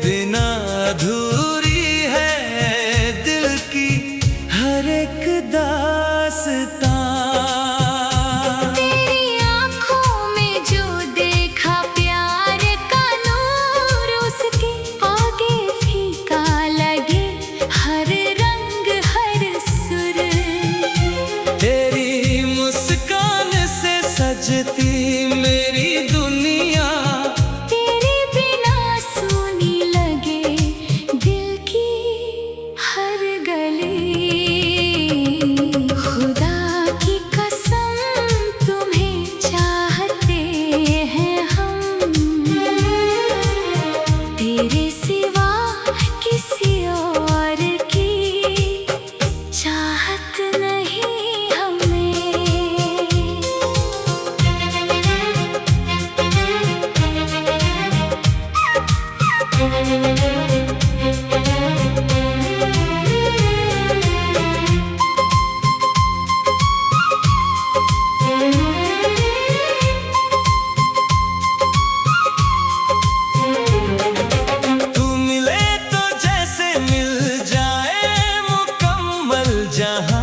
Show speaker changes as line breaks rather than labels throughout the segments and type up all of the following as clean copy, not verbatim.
बिना अधूरी है दिल की हर एक दास्तां।
तेरी आँखों में जो देखा प्यार का नूर, उसके आगे फीका लगे हर रंग हर सुर।
तेरी मुस्कान से सजती मेरी दुनिया,
तेरे बिना सूनी लगे दिल की हर गली। खुदा की कसम तुम्हें चाहते हैं हम, तेरे सिवा किसी और की चाहत नहीं हमें।
तू मिले तो जैसे मिल जाए मुकम्मल जहां,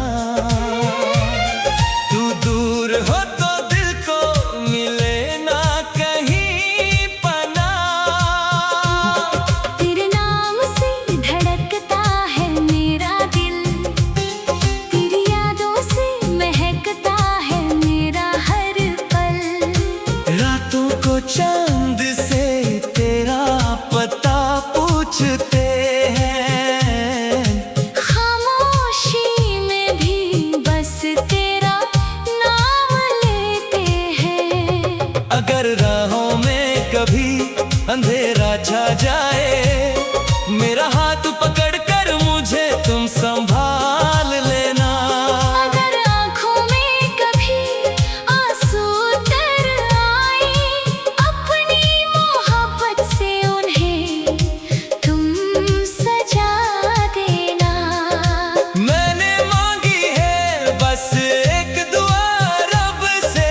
तू दूर हो तो दिल को मिले ना कहीं पनाह।
तेरे नाम से धड़कता है मेरा दिल, तेरी यादों से महकता है मेरा हर पल।
रातों को चांद से तेरा पता पूछते हैं,
खामोशी में भी बस तेरा नाम लेते हैं।
अगर राहों में कभी अंधेरा छा जाए, मेरा हाथ पकड़ कर मुझे तुम संभाल लेना।
अगर आँखों में कभी आंसू तर आए, अपनी मोहब्बत से उन्हें तुम सजा देना।
मैंने मांगी है बस एक दुआ रब से,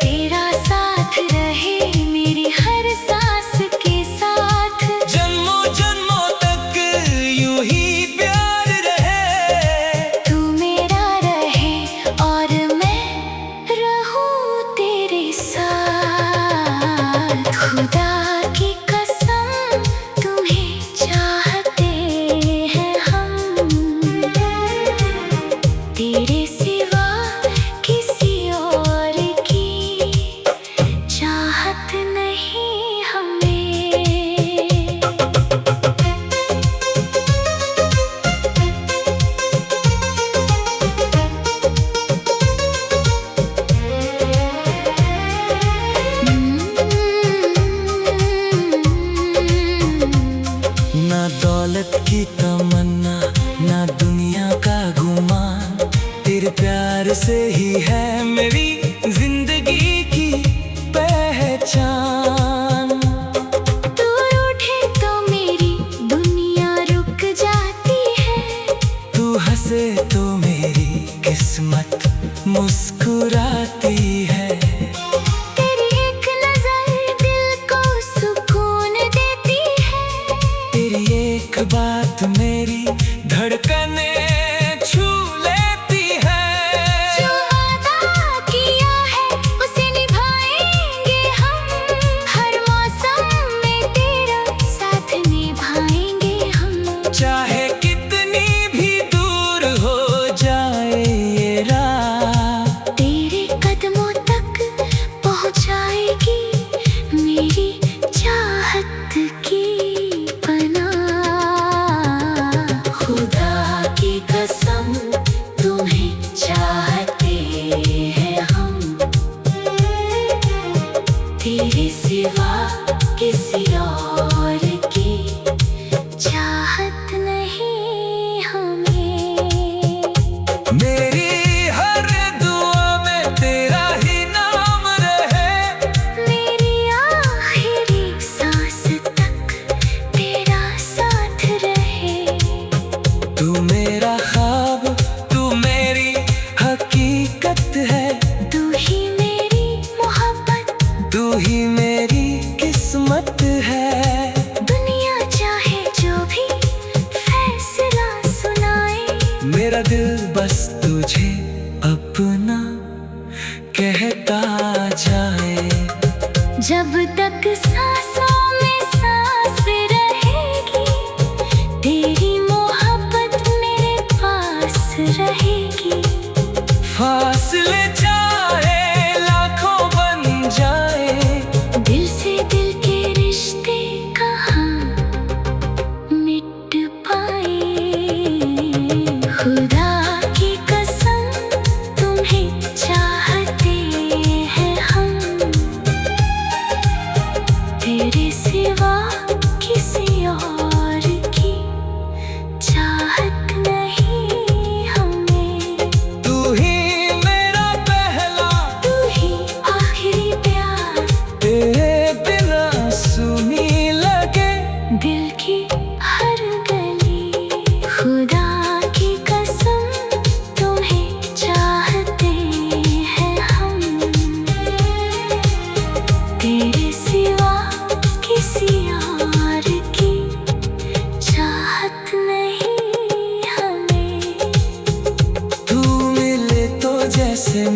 तेरा साथ रहे मेरी हर सांस के साथ।
जन्मों जन्मों तक यूं ही प्यार रहे।
तू मेरा रहे और मैं रहूं तेरे साथ। खुदा की कसम तुम्हें चाहते हैं हम, तेरे सिवा किसी और की चाहत नहीं हमें।
ना दौलत की तमन्ना ना दुनिया का गुमान, तेरे प्यार से ही है मेरी जिंदगी की पहचान।
तू रूठे तो मेरी दुनिया रुक जाती है,
तू हंसे तो मेरी किस्मत मुस्कुराती है।
तेरी एक नजर दिल को सुकून देती है,
तेरी एक बात मेरी धड़कने छू लेती है।
जो वादा किया है उसे निभाएंगे हम, हर मौसम में तेरा साथ निभाएंगे हम।
चाहे कितनी भी दूर हो जाए ये राह,
तेरे कदमों तक पहुंचाएगी मेरी चाहत की पनाह। खुदा की
मेरा दिल बस तुझे अपना कहता जाए।
जब तक सांसों में सांस रहेगी, तेरी मोहब्बत मेरे पास रहेगी।
फासले चाहे लाखों बन जाए,
दिल से दिल के रिश्ते कहाँ मिट पाए। खुदा की कसम तुम्हें चाहते हैं हम, तेरे सिवा किसी और की चाहत नहीं हमें।
तू ही मेरा पहला,
तू ही आखिरी प्यार,
तेरे बिना सुनी लगे
दिल की हर गली। खुदा की कसम तुम्हें चाहते हैं हम, तेरे सिवा किसी और की चाहत नहीं हमें।
तू मिले तो जैसे